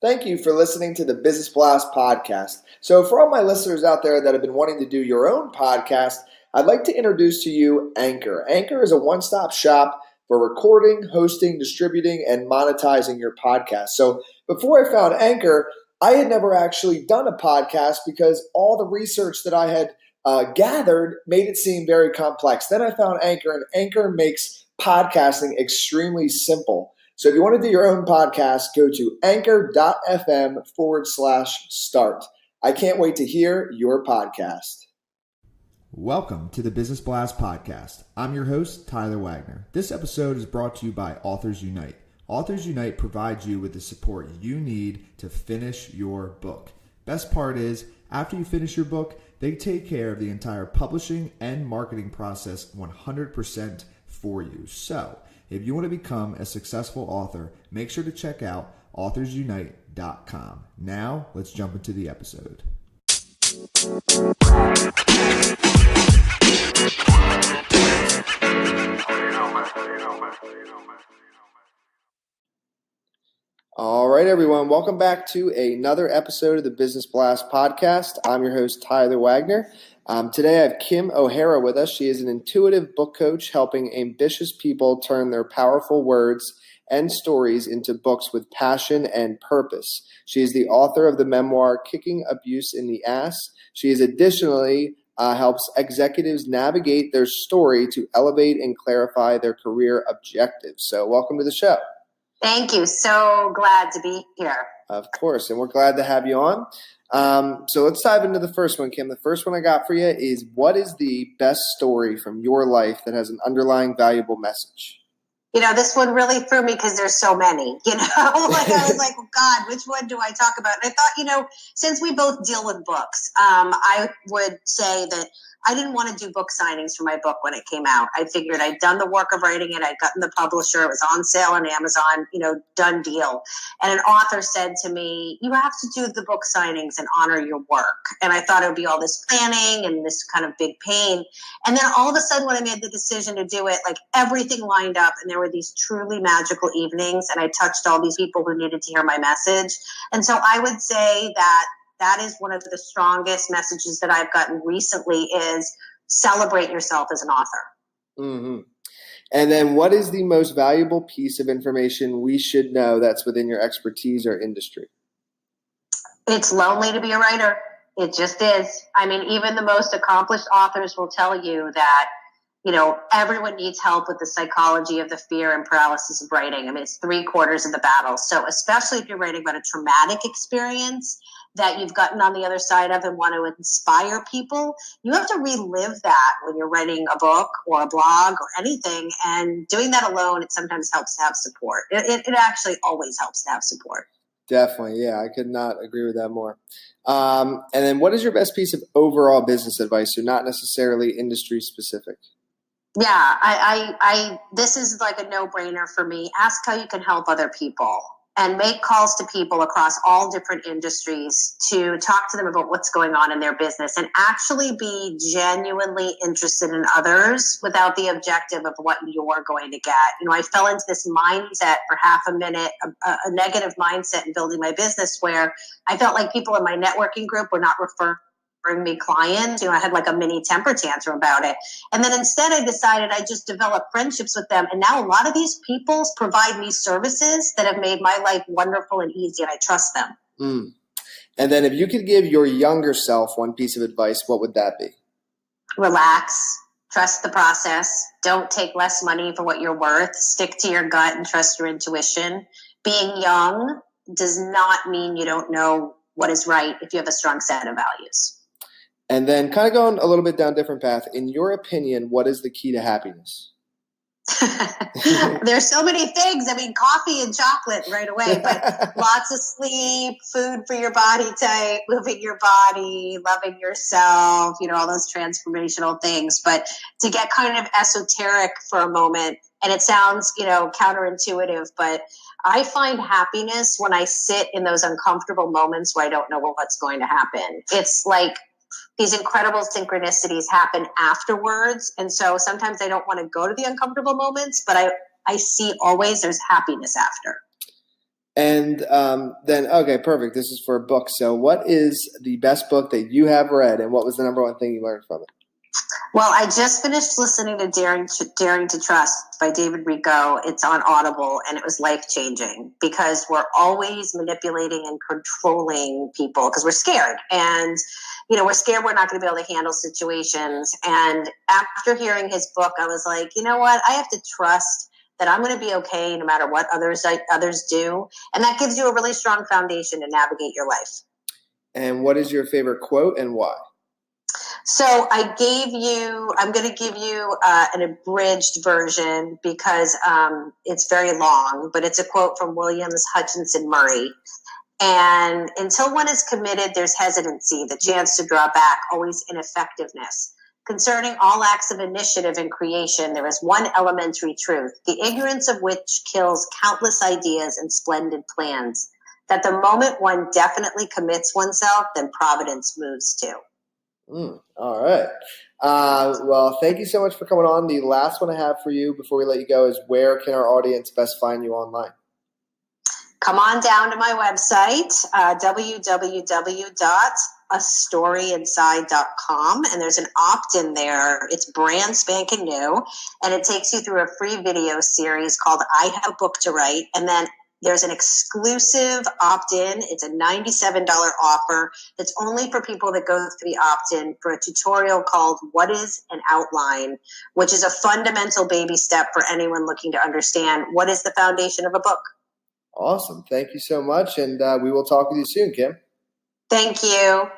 Thank you for listening to the Business Blast podcast. So for all my listeners out there that have been wanting to do your own podcast, I'd like to introduce to you Anchor. Anchor is a one-stop shop for recording, hosting, distributing, and monetizing your podcast. So before I found Anchor, I had never actually done a podcast because all the research that I had gathered made it seem very complex. Then I found Anchor, and Anchor makes podcasting extremely simple. So if you want to do your own podcast, go to anchor.fm/start. I can't wait to hear your podcast. Welcome to the Business Blast podcast. I'm your host, Tyler Wagner. This episode is brought to you by Authors Unite. Authors Unite provides you with the support you need to finish your book. Best part is, after you finish your book, they take care of the entire publishing and marketing process 100% for you. So, if you want to become a successful author, make sure to check out authorsunite.com. Now, let's jump into the episode. All right, everyone. Welcome back to another episode of the Business Blast podcast. I'm your host, Tyler Wagner. Today I have Kim 0’Hara with us. She is an intuitive book coach helping ambitious people turn their powerful words and stories into books with passion and purpose. She is the author of the memoir, Kicking Abuse in the Ass. She is additionally helps executives navigate their story to elevate and clarify their career objectives. So welcome to the show. Thank you. So glad to be here. Of course, and we're glad to have you on. So let's dive into the first one, Kim. The first one I got for you is, what is the best story from your life that has an underlying valuable message? You know, this one really threw me because there's so many, like I was like, well, God, which one do I talk about? And I thought, since we both deal with books, I would say that I didn't want to do book signings for my book when it came out. I figured I'd done the work of writing it. I'd gotten the publisher. It was on sale on Amazon, done deal. And an author said to me, you have to do the book signings and honor your work. And I thought it would be all this planning and this kind of big pain. And then all of a sudden when I made the decision to do it, like everything lined up and there were these truly magical evenings and I touched all these people who needed to hear my message. And so I would say that is one of the strongest messages that I've gotten recently is celebrate yourself as an author. Mm-hmm. And then what is the most valuable piece of information we should know that's within your expertise or industry? It's lonely to be a writer. It just is. I mean, even the most accomplished authors will tell you that, everyone needs help with the psychology of the fear and paralysis of writing. I mean, it's 3/4 of the battle. So especially if you're writing about a traumatic experience that you've gotten on the other side of and want to inspire people, you have to relive that when you're writing a book or a blog or anything. And doing that alone, it sometimes helps to have support. It actually always helps to have support. Definitely. Yeah, I could not agree with that more. And then what is your best piece of overall business advice, so not necessarily industry specific? Yeah, I this is like a no-brainer for me. Ask how you can help other people and make calls to people across all different industries to talk to them about what's going on in their business and actually be genuinely interested in others without the objective of what you're going to get. I fell into this mindset for half a minute, a negative mindset in building my business where I felt like people in my networking group were not referring me clients. I had like a mini temper tantrum about it. And then instead I decided I just developed friendships with them. And now a lot of these people provide me services that have made my life wonderful and easy, and I trust them. And then if you could give your younger self one piece of advice, what would that be? Relax. Trust the process. Don't take less money for what you're worth. Stick to your gut and trust your intuition. Being young does not mean you don't know what is right if you have a strong set of values. And then kind of going a little bit down a different path, in your opinion, what is the key to happiness? There's so many things. I mean, coffee and chocolate right away, but lots of sleep, food for your body type, moving your body, loving yourself, all those transformational things. But to get kind of esoteric for a moment, and it sounds, counterintuitive, but I find happiness when I sit in those uncomfortable moments where I don't know what's going to happen. It's like these incredible synchronicities happen afterwards. And so sometimes I don't want to go to the uncomfortable moments, but I see always there's happiness after. And then, okay, perfect. This is for a book. So what is the best book that you have read, and what was the number one thing you learned from it? Well, I just finished listening to Daring to Trust by David Rico. It's on Audible, and it was life-changing because we're always manipulating and controlling people because we're scared. And, we're scared we're not going to be able to handle situations. And after hearing his book, I was like, you know what? I have to trust that I'm going to be okay no matter what others do. And that gives you a really strong foundation to navigate your life. And what is your favorite quote and why? So I'm going to give you an abridged version because it's very long, but it's a quote from Williams Hutchinson Murray. And until one is committed, there's hesitancy, the chance to draw back, always ineffectiveness. Concerning all acts of initiative and creation, there is one elementary truth, the ignorance of which kills countless ideas and splendid plans, that the moment one definitely commits oneself, then providence moves too. All right. Well, thank you so much for coming on. The last one I have for you before we let you go is, where can our audience best find you online? Come on down to my website, www.astoryinside.com, and there's an opt-in there. It's brand spanking new, and it takes you through a free video series called I Have a Book to Write, and then there's an exclusive opt-in. It's a $97 offer that's only for people that go through the opt-in for a tutorial called What is an Outline, which is a fundamental baby step for anyone looking to understand what is the foundation of a book. Awesome. Thank you so much. And we will talk with you soon, Kim. Thank you.